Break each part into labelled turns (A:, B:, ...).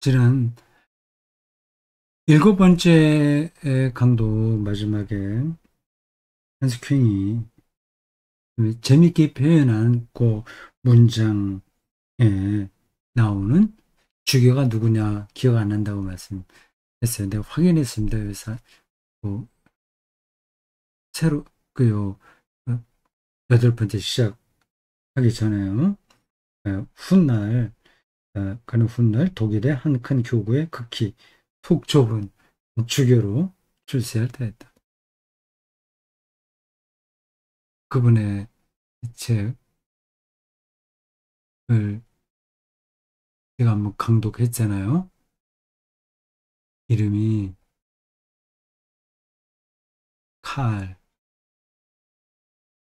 A: 지난 일곱 번째 강도 마지막에 한스킹이 재밌게 표현한 그 문장에 나오는 주교가 누구냐 기억 안 난다고 말씀했어요. 내가 확인했습니다. 그래서 그 새로 그요 여덟 번째 시작하기 전에요. 훗날 그는 훗날 독일의 한 큰 교구에 극히 속 좁은 주교로 출세할 때였다. 그분의 책을 제가 한번 강독했잖아요. 이름이 칼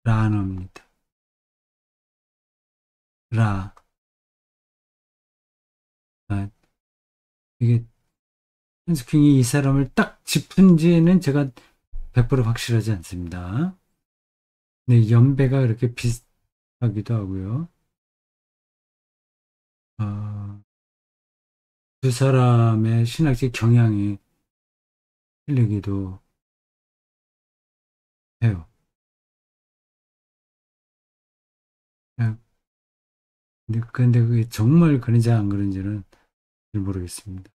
A: 라너입니다. 라. 아, 이게 한스킹이 이 사람을 딱 짚은지는 제가 100% 확실하지 않습니다. 네, 연배가 그렇게 비슷하기도 하고요. 어, 두 사람의 신학적 경향이 틀리기도 해요. 예, 근데 그게 정말 그런지 안 그런지는 잘 모르겠습니다.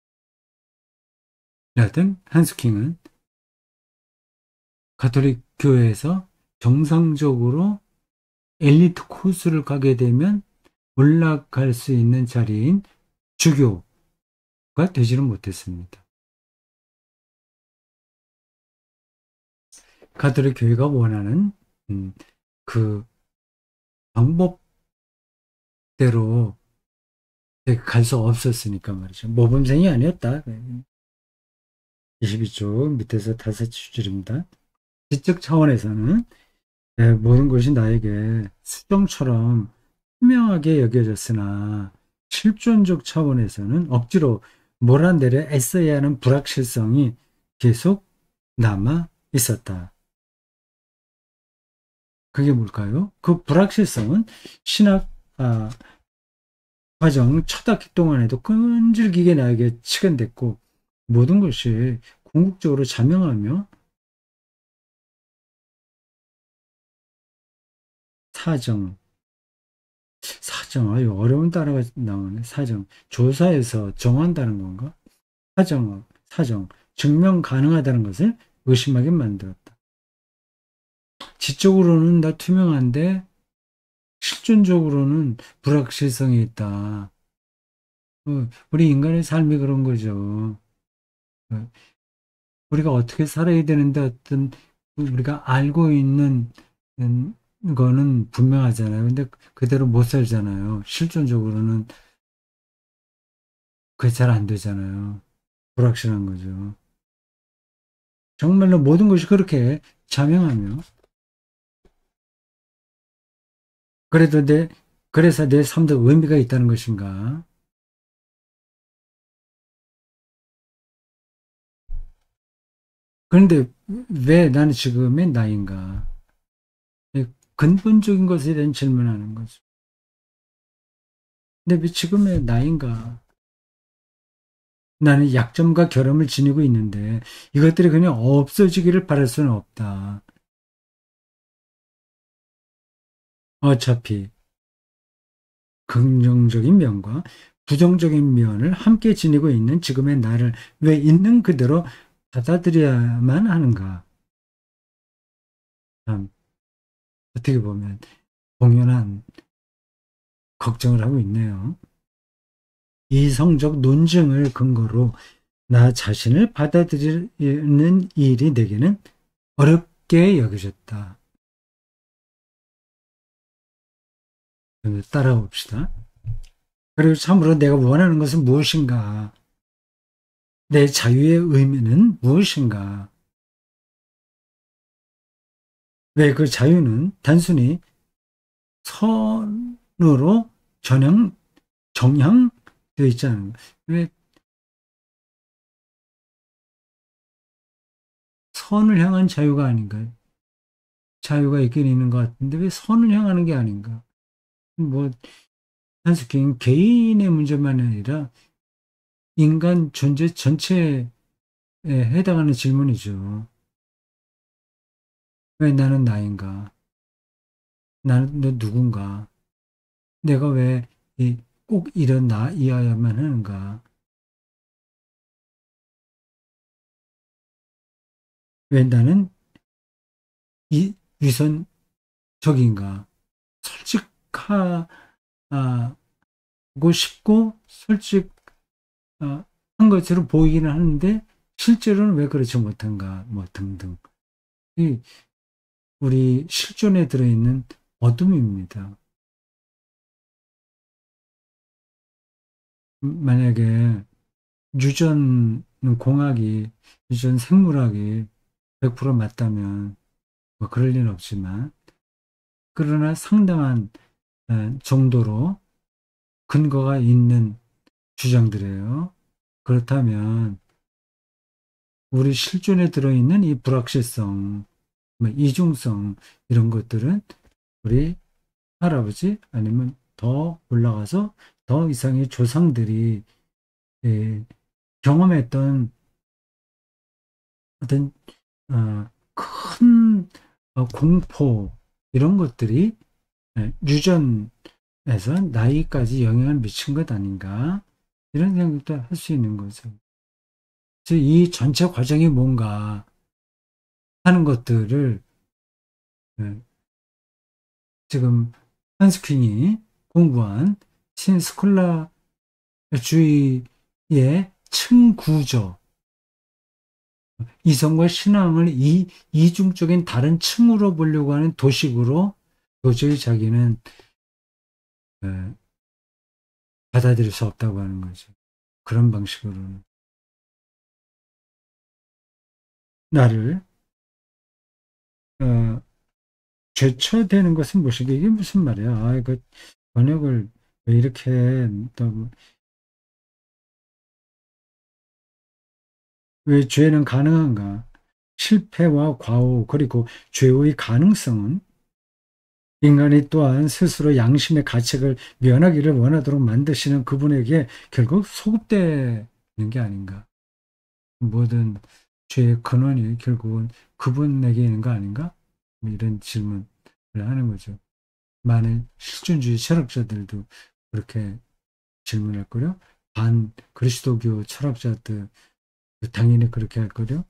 A: 여하튼 한스킹은 가톨릭 교회에서 정상적으로 엘리트 코스를 가게 되면 올라갈 수 있는 자리인 주교가 되지는 못했습니다. 가톨릭 교회가 원하는 그 방법대로 갈 수 없었으니까 말이죠. 모범생이 아니었다. 22쪽 밑에서 다섯 줄입니다. 지적 차원에서는 모든 것이 나에게 수정처럼 투명하게 여겨졌으나 실존적 차원에서는 억지로 몰아내려 애써야 하는 불확실성이 계속 남아 있었다. 그게 뭘까요? 그 불확실성은 신학 과정 첫 학기 동안에도 끈질기게 나에게 치근댔고 모든 것이 궁극적으로 자명하며 사정, 아유 어려운 단어가 나오네. 사정, 조사에서 정한다는 건가? 사정, 증명 가능하다는 것을 의심하게 만들었다. 지적으로는 다 투명한데 실존적으로는 불확실성이 있다. 우리 인간의 삶이 그런 거죠. 어, 우리가 어떻게 살아야 되는데 어떤 우리가 알고 있는 거는 분명하잖아요. 근데 그대로 못 살잖아요. 실존적으로는 그게 잘 안 되잖아요. 불확실한 거죠. 정말로 모든 것이 그렇게 자명하며 그래도 그래서 내 삶도 의미가 있다는 것인가? 그런데 왜 나는 지금의 나인가? 근본적인 것에 대한 질문하는 거죠. 근데 왜 지금의 나인가? 나는 약점과 결함을 지니고 있는데 이것들이 그냥 없어지기를 바랄 수는 없다. 어차피 긍정적인 면과 부정적인 면을 함께 지니고 있는 지금의 나를 왜 있는 그대로 받아들여야만 하는가? 참, 어떻게 보면 공연한 걱정을 하고 있네요. 이성적 논증을 근거로 나 자신을 받아들이는 일이 내게는 어렵게 여겨졌다. 따라봅시다. 그리고 참으로 내가 원하는 것은 무엇인가? 내 자유의 의미는 무엇인가? 왜 그 자유는 단순히 선으로 정향되어 있지 않은가? 왜 선을 향한 자유가 아닌가요? 자유가 있긴 있는 것 같은데 왜 선을 향하는 게 아닌가? 뭐, 단순히 개인의 문제만 아니라 인간 존재 전체에 해당하는 질문이죠. 왜 나는 나인가? 나는 너 누군가? 내가 왜 꼭 이런 나이어야만 하는가? 왜 나는 이 위선적인가? 솔직하고 싶고 솔직한 것으로 보이기는 하는데 실제로는 왜 그렇지 못한가? 뭐 등등. 이 우리 실존에 들어있는 어둠입니다. 만약에 유전 공학이, 유전 생물학이 100% 맞다면 뭐 그럴 리는 없지만, 그러나 상당한 정도로 근거가 있는 주장들이에요. 그렇다면 우리 실존에 들어있는 이 불확실성, 뭐 이중성 이런 것들은 우리 할아버지 아니면 더 올라가서 더 이상의 조상들이 예, 경험했던 어떤 큰 공포 이런 것들이 유전에서 나이까지 영향을 미친 것 아닌가 이런 생각도 할 수 있는 거죠. 그래서 이 전체 과정이 뭔가 하는 것들을 예, 지금 한스퀸이 공부한 신스콜라주의의 층구조, 이성과 신앙을 이중적인 다른 층으로 보려고 하는 도식으로 도저히 자기는 예, 받아들일 수 없다고 하는 거죠. 그런 방식으로는 나를 어, 죄쳐대는 것은 무엇이게 이게 무슨 말이야? 아, 이거 번역을 왜 이렇게 또 왜 죄는 가능한가? 실패와 과오 그리고 죄의 가능성은 인간이 또한 스스로 양심의 가책을 면하기를 원하도록 만드시는 그분에게 결국 소급되는 게 아닌가? 모든 죄의 근원이 결국은 그분에게 있는 거 아닌가? 뭐 이런 질문을 하는 거죠. 많은 실존주의 철학자들도 그렇게 질문할 거요. 반 그리스도교 철학자들 당연히 그렇게 할 거요.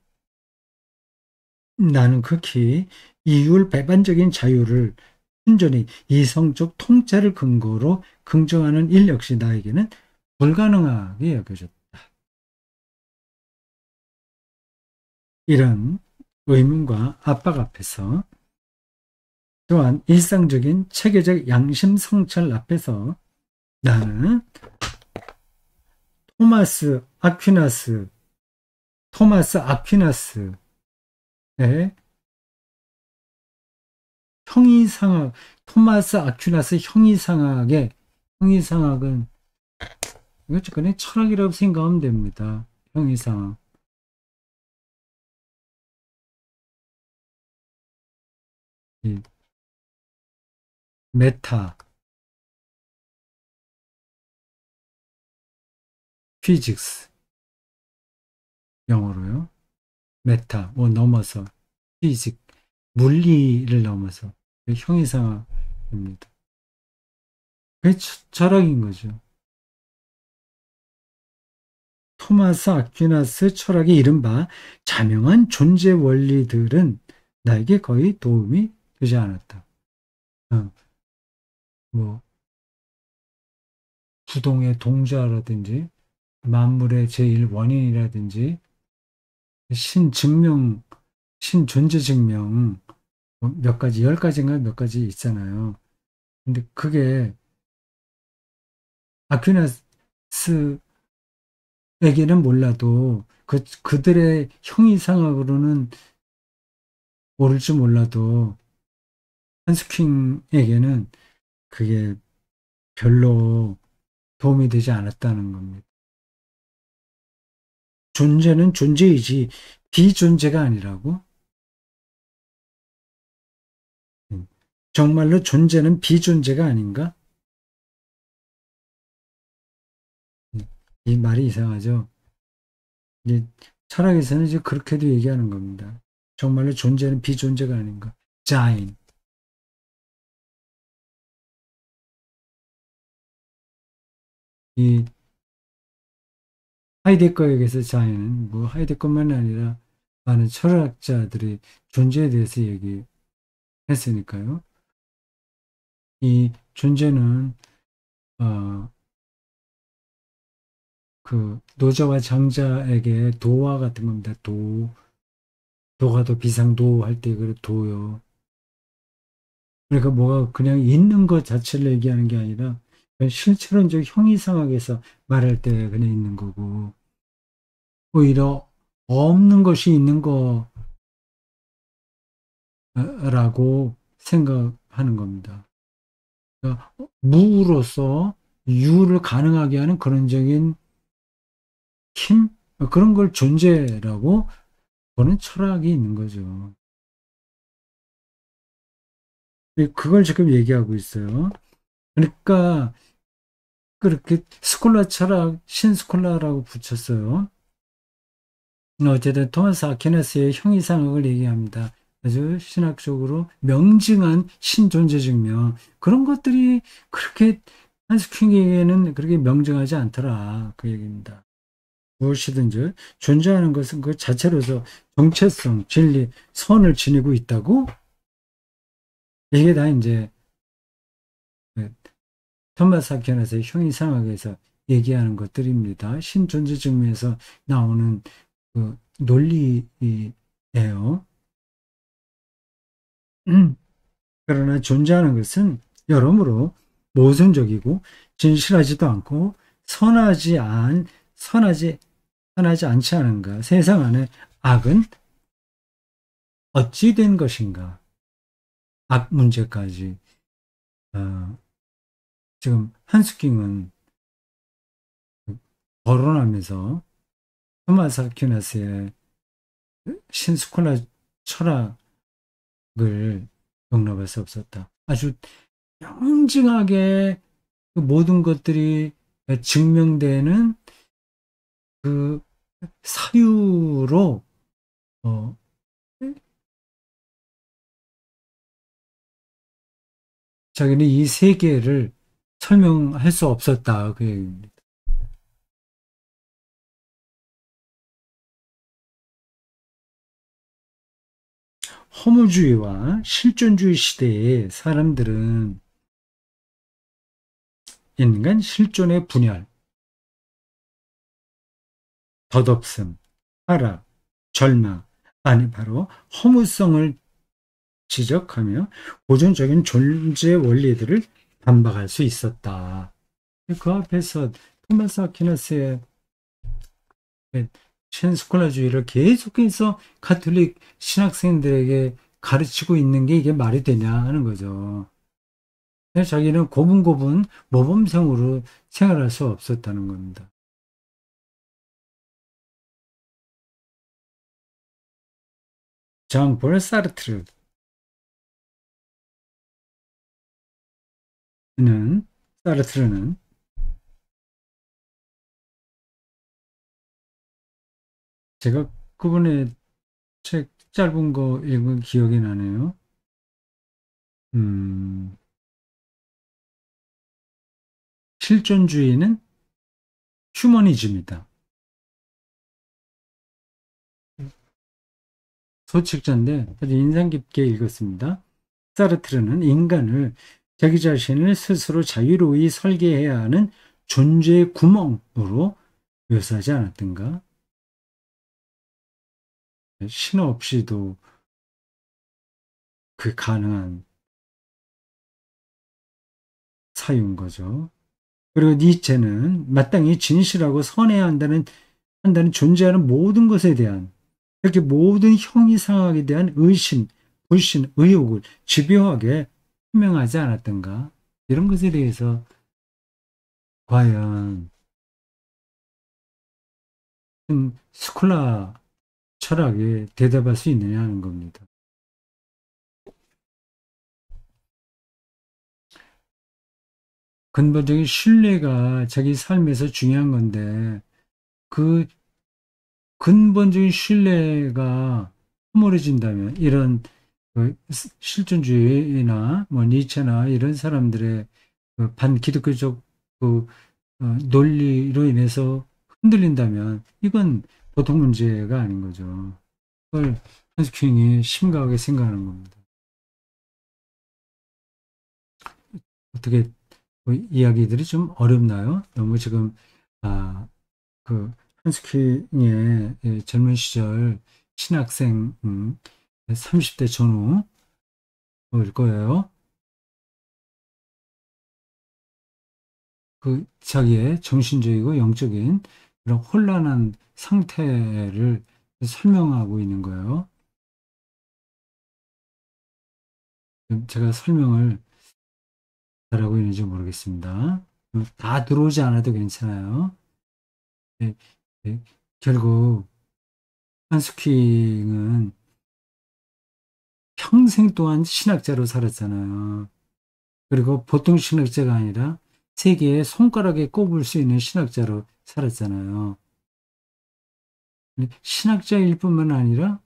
A: 나는 극히 이율 배반적인 자유를 순전히 이성적 통찰을 근거로 긍정하는 일 역시 나에게는 불가능하게 여겨졌다. 이런 의문과 압박 앞에서 또한 일상적인 체계적 양심 성찰 앞에서 나는 토마스 아퀴나스, 토마스 아퀴나스의 형이상학, 토마스 아퀴나스 형이상학의 형이상학은 이것 그냥 철학이라고 생각하면 됩니다. 형이상학. 이 메타 피직스 영어로요. 메타 뭐 넘어서 피직 물리를 넘어서 형이상학입니다. 그게 철학인 거죠. 토마스 아퀴나스 철학의 이른바 자명한 존재 원리들은 나에게 거의 도움이 되지 않았다. 어, 뭐 부동의 동자라든지 만물의 제일 원인이라든지 신증명, 신존재증명 뭐몇 가지, 10가지인가 몇 가지 있잖아요. 근데 그게 아퀴나스에게는 몰라도 그들의 형이상학으로는 모를지 몰라도 한스킹에게는 그게 별로 도움이 되지 않았다는 겁니다. 존재는 존재이지 비존재가 아니라고? 정말로 존재는 비존재가 아닌가? 이 말이 이상하죠. 이제 철학에서는 이제 그렇게도 얘기하는 겁니다. 정말로 존재는 비존재가 아닌가. 자인. 이 하이데거에게서 자인은 뭐 하이데거만 아니라 많은 철학자들이 존재에 대해서 얘기했으니까요. 이 존재는 어, 그 노자와 장자에게 도와 같은 겁니다. 도가 더 비상도 할 때 그 도요. 그러니까 뭐가 그냥 있는 것 자체를 얘기하는 게 아니라 실체론적 형이상학에서 말할 때 그냥 있는 거고 오히려 없는 것이 있는 거라고 생각하는 겁니다. 그러니까 무로서 유를 가능하게 하는 그런적인 힘 그런 걸 존재라고 보는 철학이 있는 거죠. 그걸 지금 얘기하고 있어요. 그러니까 그렇게 스콜라 철학 신스콜라라고 붙였어요. 어쨌든 토마스 아퀴나스의 형이상학을 얘기합니다. 아주 신학적으로 명징한 신존재 증명 그런 것들이 그렇게 한스 킹에게는 그렇게 명징하지 않더라 그 얘기입니다. 무엇이든지 존재하는 것은 그 자체로서 정체성, 진리, 선을 지니고 있다고 이게 다 이제 그 토마스 아퀴나스의 형이상학에서 얘기하는 것들입니다. 신존재 증명에서 나오는 그 논리예요. 그러나 존재하는 것은 여러모로 모순적이고 진실하지도 않고 선하지 않 선하지 선하지 않지 않은가? 세상 안에 악은 어찌 된 것인가? 악 문제까지 어, 지금 한스킹은 거론하면서 토마스 아퀴나스의 신스콜라 철학을 용납할 수 없었다. 아주 명징하게 그 모든 것들이 증명되는 그 사유로 어, 자기는 이 세계를 설명할 수 없었다. 그 얘기입니다. 허무주의와 실존주의 시대에 사람들은 인간 실존의 분열, 덧없음, 하락, 절망, 아니 바로 허무성을 지적하며 고전적인 존재 원리들을 반박할 수 있었다. 그 앞에서 토마스 아퀴나스의 신스콜라주의를 계속해서 가톨릭 신학생들에게 가르치고 있는 게 이게 말이 되냐 하는 거죠. 자기는 고분고분 모범생으로 생활할 수 없었다는 겁니다. 장볼 사르트르는 사르트르는 제가 그분의 책 짧은 거 읽은 기억이 나네요. 음, 실존주의는 휴머니즘이다. 소책자인데 아주 인상 깊게 읽었습니다. 사르트르는 인간을 자기 자신을 스스로 자유로이 설계해야 하는 존재의 구멍으로 묘사하지 않았던가? 신호 없이도 그 가능한 사유인 거죠. 그리고 니체는 마땅히 진실하고 선해야 한다는 존재하는 모든 것에 대한 이렇게 모든 형이상학에 대한 의심, 불신, 의혹을 집요하게 표명하지 않았던가? 이런 것에 대해서 과연 스콜라 철학에 대답할 수 있느냐 하는 겁니다. 근본적인 신뢰가 자기 삶에서 중요한 건데 그 근본적인 신뢰가 허물어진다면 이런 그 실존주의나 뭐 니체나 이런 사람들의 그 반기독교적 그 논리로 인해서 흔들린다면 이건 보통 문제가 아닌 거죠. 그걸 한스킹이 심각하게 생각하는 겁니다. 어떻게 뭐 이야기들이 좀 어렵나요? 너무 지금 그 한스킹의 젊은 시절 신학생 30대 전후일 거예요. 그 자기의 정신적이고 영적인 그런 혼란한 상태를 설명하고 있는 거예요. 제가 설명을 잘하고 있는지 모르겠습니다. 다 들어오지 않아도 괜찮아요. 예, 예. 결국 한스킹은 평생 동안 신학자로 살았잖아요. 그리고 보통 신학자가 아니라 세계의 손가락에 꼽을 수 있는 신학자로 살았잖아요. 신학자일 뿐만 아니라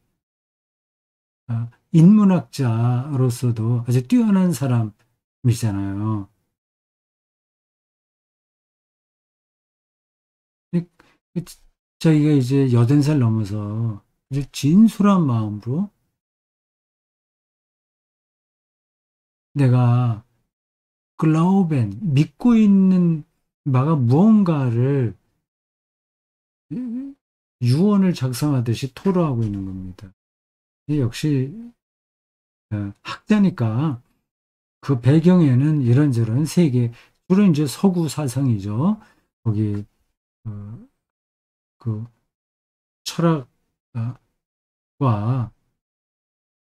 A: 인문학자로서도 아주 뛰어난 사람이잖아요. 이- 이- 저희가 이제 80살 넘어서 아주 진솔한 마음으로 내가 글라우벤, 믿고 있는 바가 무언가를 유언을 작성하듯이 토로하고 있는 겁니다. 역시 학자니까 그 배경에는 이런저런 세계, 주로 이제 서구 사상이죠. 거기 어, 그 철학과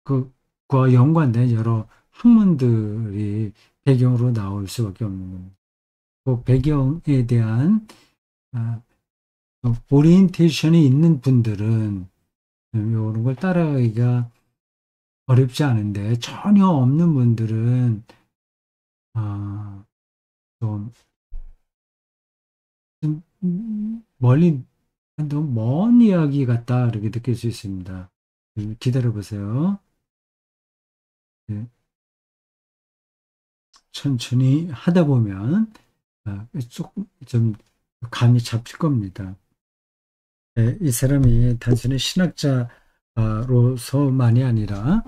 A: 그과 연관된 여러 학문들이 배경으로 나올 수밖에 없는 겁니다. 그 배경에 대한 아, 오리엔테이션이 있는 분들은 이런 걸 따라가기가 어렵지 않은데 전혀 없는 분들은 아, 좀, 멀리 너무 먼 이야기 같다 이렇게 느낄 수 있습니다. 기다려 보세요. 네, 천천히 하다 보면 조금 좀 감이 잡힐 겁니다. 네, 이 사람이 단순히 신학자로서만이 아니라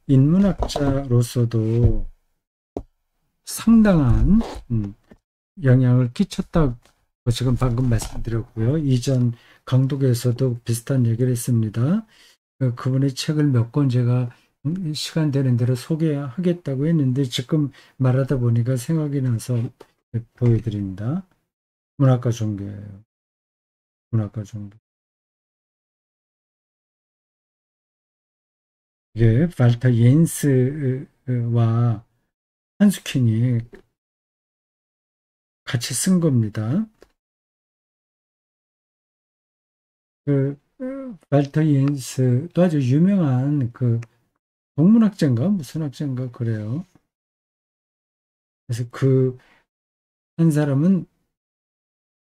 A: 인문학자로서도 상당한 영향을 끼쳤다고 지금 방금 말씀드렸고요. 이전 강독에서도 비슷한 얘기를 했습니다. 그분의 책을 몇 권 제가 시간 되는 대로 소개하겠다고 했는데 지금 말하다 보니까 생각이 나서 보여드립니다. 문학과 종교예요. 문학과 종교. 이게 발터 옌스와 한스킹이 같이 쓴 겁니다. 발터 옌스도 아주 유명한 동문학자인가 무슨 학자인가 그래요. 그래서 그 한 사람은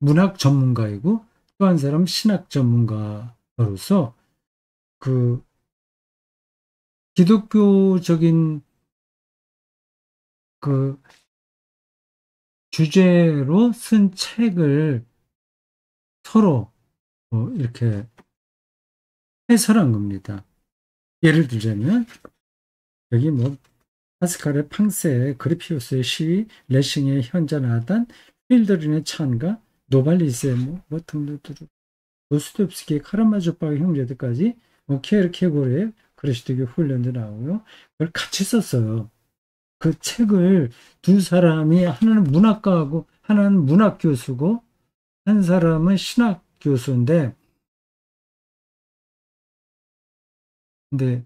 A: 문학 전문가이고 또 한 사람은 신학 전문가로서 그 기독교적인 그 주제로 쓴 책을 서로 이렇게 해설한 겁니다. 예를 들자면 여기 뭐 파스칼의 팡세, 그리피우스의 시위, 레싱의 현자나단, 필더린의 찬가, 노발리스의 뭐 등등등, 도스토옙스키의 카라마조파의 형제들까지 뭐 케르케고르의 그리스도교 훈련도 나오고요. 그걸 같이 썼어요. 그 책을 두 사람이 하나는 문학가하고 하나는 문학 교수고 한 사람은 신학 교수인데 근데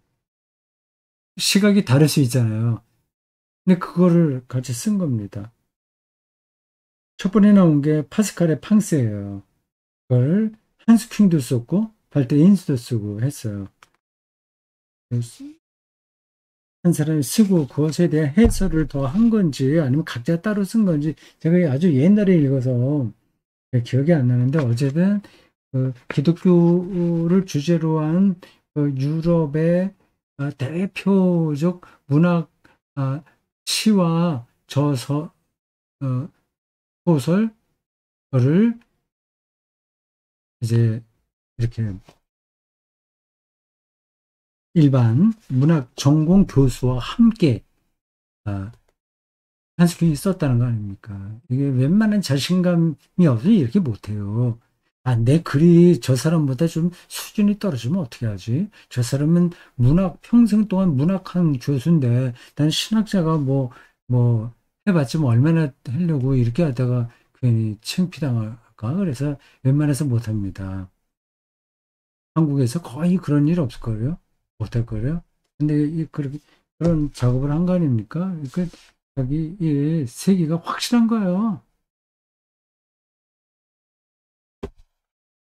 A: 시각이 다를 수 있잖아요. 근데 그거를 같이 쓴 겁니다. 첫 번에 나온 게 파스칼의 팡스예요. 그걸 한스킹도 썼고 발트 인스도 쓰고 했어요. 한 사람이 쓰고 그것에 대한 해설을 더 한 건지 아니면 각자 따로 쓴 건지 제가 아주 옛날에 읽어서 기억이 안 나는데 어쨌든 기독교를 주제로 한 유럽의 대표적 문학 시와 저서 소설을 이제 이렇게 일반 문학 전공 교수와 함께 한스퀸이 썼다는 거 아닙니까? 이게 웬만한 자신감이 없으면 이렇게 못해요. 내 글이 저 사람보다 좀 수준이 떨어지면 어떻게 하지? 저 사람은 평생 동안 문학한 교수인데, 난 신학자가 해봤지 뭐 얼마나 하려고 이렇게 하다가 괜히 창피당할까? 그래서 웬만해서 못합니다. 한국에서 거의 그런 일 없을 거예요. 못할 거예요. 근데 그런 작업을 한 거 아닙니까? 자기 이 세계가 확실한 거예요.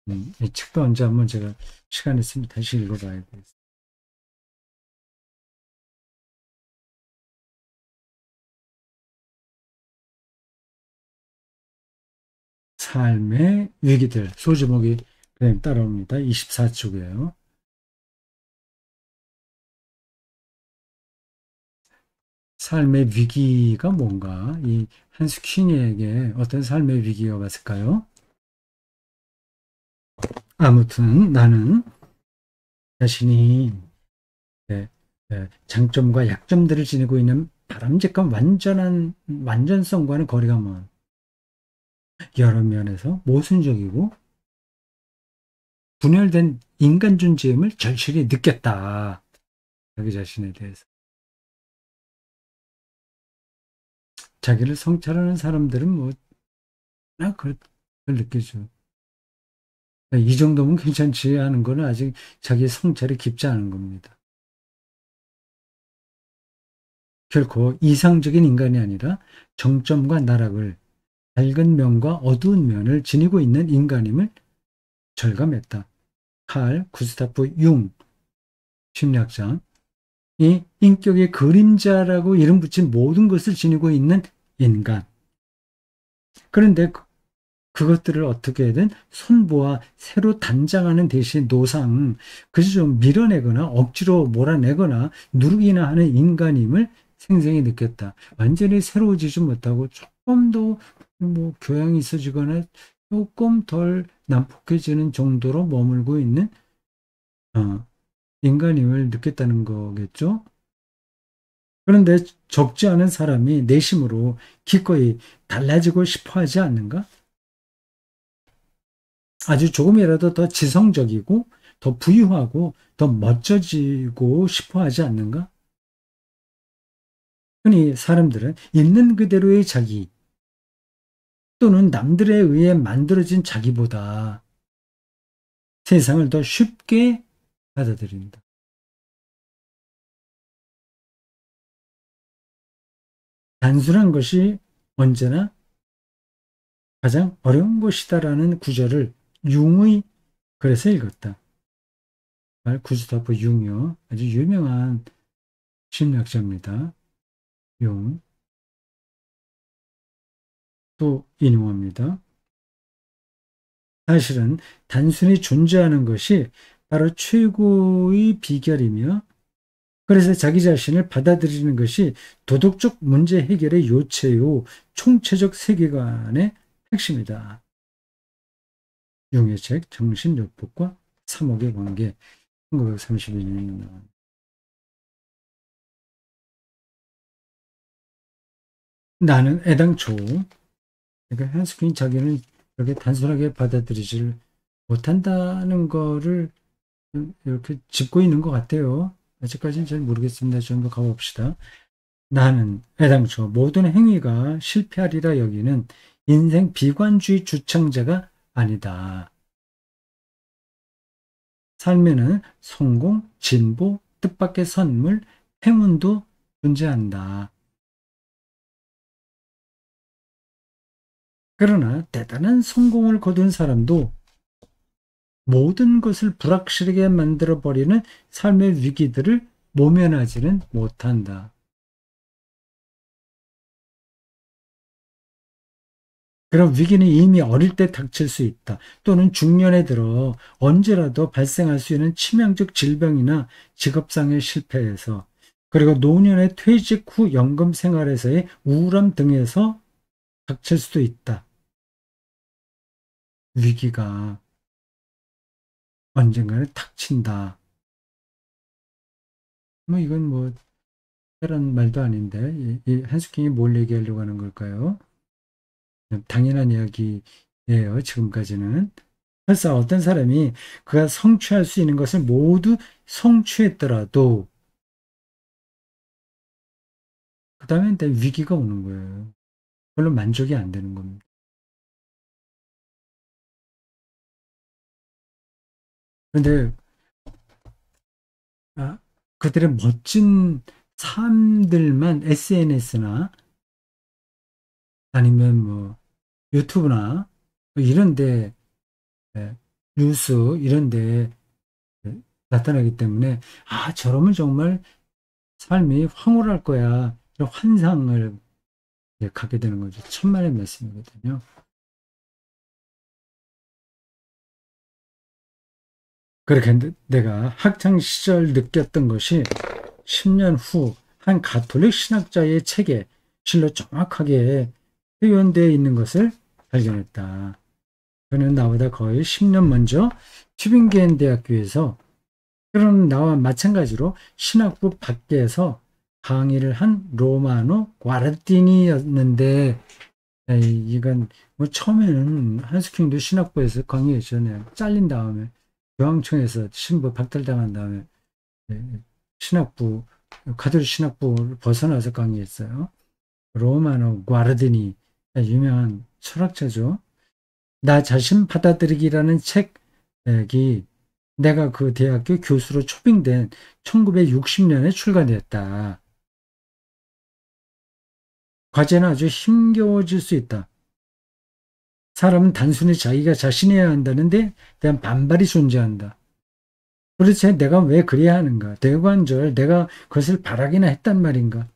A: 이 책도 언제 한번 제가 시간 있으면 다시 읽어봐야 돼요. 삶의 위기들 소제목이 그냥 따라옵니다. 24쪽이에요. 삶의 위기가 뭔가 이 한스 퀴니에게 어떤 삶의 위기가 왔을까요? 아무튼 나는 자신이 장점과 약점들을 지니고 있는 바람직한 완전성과는 거리가 먼 여러 면에서 모순적이고 분열된 인간 존재임을 절실히 느꼈다. 자기 자신에 대해서. 자기를 성찰하는 사람들은 그걸 느끼죠. 이 정도면 괜찮지 하는 거는 아직 자기 성찰이 깊지 않은 겁니다. 결코 이상적인 인간이 아니라 정점과 나락을 밝은 면과 어두운 면을 지니고 있는 인간임을 절감했다. 칼 구스타프 융 심리학자 이 인격의 그림자라고 이름 붙인 모든 것을 지니고 있는 인간. 그런데 그것들을 어떻게든 손보아 새로 단장하는 대신 노상, 그저 좀 밀어내거나 억지로 몰아내거나 누르기나 하는 인간임을 생생히 느꼈다. 완전히 새로워지지 못하고 조금 더 교양이 있어지거나 조금 덜 난폭해지는 정도로 머물고 있는 인간임을 느꼈다는 거겠죠. 그런데 적지 않은 사람이 내심으로 기꺼이 달라지고 싶어 하지 않는가? 아주 조금이라도 더 지성적이고 더 부유하고 더 멋져지고 싶어 하지 않는가? 흔히 사람들은 있는 그대로의 자기 또는 남들에 의해 만들어진 자기보다 세상을 더 쉽게 받아들인다. 단순한 것이 언제나 가장 어려운 것이다라는 구절을 융의 그래서 읽었다. 구스타프 융이요. 아주 유명한 심리학자입니다. 융. 또 인용합니다. 사실은 단순히 존재하는 것이 바로 최고의 비결이며 그래서 자기 자신을 받아들이는 것이 도덕적 문제 해결의 요체요 총체적 세계관의 핵심이다. 융의 책 정신요법과 3억의 관계 1932년에 나온 나는 애당초 그러니까 한스퀸 자기는 이렇게 단순하게 받아들이지를 못한다는 거를 이렇게 짚고 있는 것 같아요. 아직까지는 잘 모르겠습니다. 좀 더 가봅시다. 나는 애당초 모든 행위가 실패하리라 여기는 인생 비관주의 주창자가 아니다. 삶에는 성공, 진보, 뜻밖의 선물, 행운도 존재한다. 그러나 대단한 성공을 거둔 사람도 모든 것을 불확실하게 만들어버리는 삶의 위기들을 모면하지는 못한다. 그런 위기는 이미 어릴 때 닥칠 수 있다. 또는 중년에 들어 언제라도 발생할 수 있는 치명적 질병이나 직업상의 실패에서, 그리고 노년의 퇴직 후 연금 생활에서의 우울함 등에서 닥칠 수도 있다. 위기가 언젠가는 닥친다. 뭐 이건 뭐 특별한 말도 아닌데 이 한스킹이 뭘 얘기하려고 하는 걸까요? 당연한 이야기예요. 지금까지는. 설사 어떤 사람이 그가 성취할 수 있는 것을 모두 성취했더라도 그 다음에 위기가 오는 거예요. 별로 만족이 안 되는 겁니다. 그런데 그들의 멋진 삶들만 SNS나 아니면 뭐 유튜브나 뭐 이런데, 뉴스 이런데 나타나기 때문에 저러면 정말 삶이 황홀할 거야, 이런 환상을 갖게 되는 거죠. 천만의 말씀이거든요. 그렇게 내가 학창 시절 느꼈던 것이 10년 후 한 가톨릭 신학자의 책에 실로 정확하게 표현되어 있는 것을 발견했다. 그는 나보다 거의 10년 먼저 튜빙겐 대학교에서, 그런 나와 마찬가지로 신학부 밖에서 강의를 한 로마노 과르티니였는데, 이건 뭐 처음에는 한스킹도 신학부에서 강의했잖아요. 잘린 다음에 교황청에서 신부 박탈당한 다음에 신학부, 가톨릭 신학부를 벗어나서 강의했어요. 로마노 과르디니, 유명한 철학자죠. 나 자신 받아들이기라는 책이 내가 그 대학교 교수로 초빙된 1960년에 출간되었다. 과제는 아주 힘겨워질 수 있다. 사람은 단순히 자기가 자신이어야 한다는데 대한 반발이 존재한다. 도대체 내가 왜 그래야 하는가? 대관절 내가 그것을 바라기나 했단 말인가?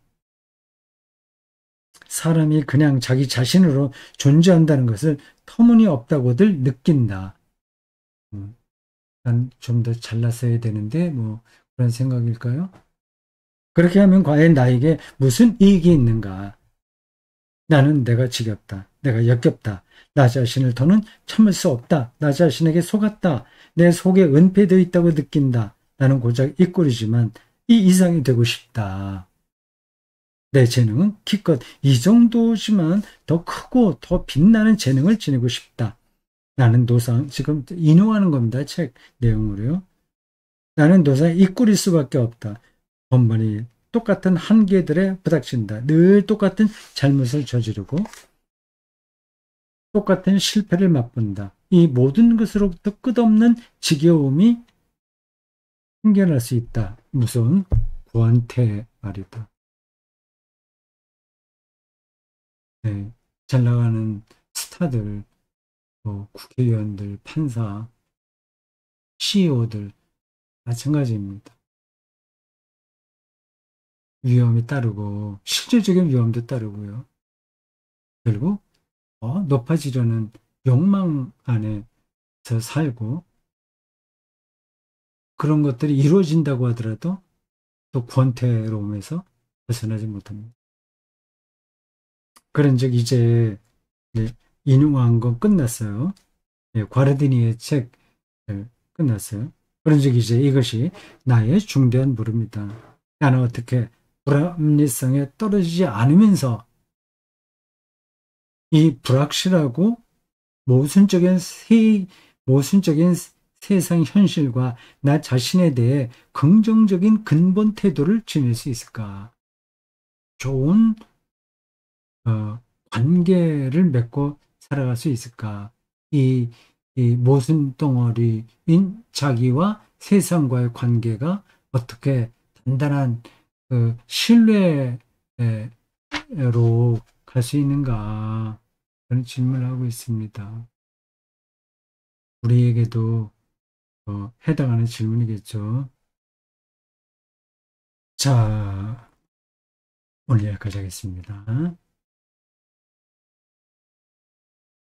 A: 사람이 그냥 자기 자신으로 존재한다는 것을 터무니없다고들 느낀다. 난 좀 더 잘났어야 되는데 뭐 그런 생각일까요? 그렇게 하면 과연 나에게 무슨 이익이 있는가? 나는 내가 지겹다. 내가 역겹다. 나 자신을 더는 참을 수 없다. 나 자신에게 속았다. 내 속에 은폐되어 있다고 느낀다. 나는 고작 이 꼴이지만 이 이상이 되고 싶다. 내 재능은 기껏 이 정도지만 더 크고 더 빛나는 재능을 지니고 싶다. 나는 노상, 지금 인용하는 겁니다. 책 내용으로요. 나는 노상 이 꼴일 수밖에 없다. 번번이 똑같은 한계들에 부닥친다. 늘 똑같은 잘못을 저지르고 똑같은 실패를 맛본다. 이 모든 것으로부터 끝없는 지겨움이 생겨날 수 있다. 무서운 구원태 말이다. 네, 잘 나가는 스타들, 뭐 국회의원들, 판사, CEO들 마찬가지입니다. 위험이 따르고 실질적인 위험도 따르고요. 결국 높아지려는 욕망 안에서 살고, 그런 것들이 이루어진다고 하더라도 또 권태로움에서 벗어나지 못합니다. 그런즉 이제 인용한 건 끝났어요. 과르디니의 책 끝났어요. 그런즉 이제 이것이 나의 중대한 물음이다. 나는 어떻게 불합리성에 떨어지지 않으면서 이 불확실하고 모순적인 모순적인 세상 현실과 나 자신에 대해 긍정적인 근본 태도를 지닐 수 있을까? 좋은 관계를 맺고 살아갈 수 있을까? 이, 이 모순 덩어리인 자기와 세상과의 관계가 어떻게 단단한 신뢰로 갈 수 있는가? 그런 질문을 하고 있습니다. 우리에게도 해당하는 질문이겠죠. 자, 오늘 여기까지 하겠습니다.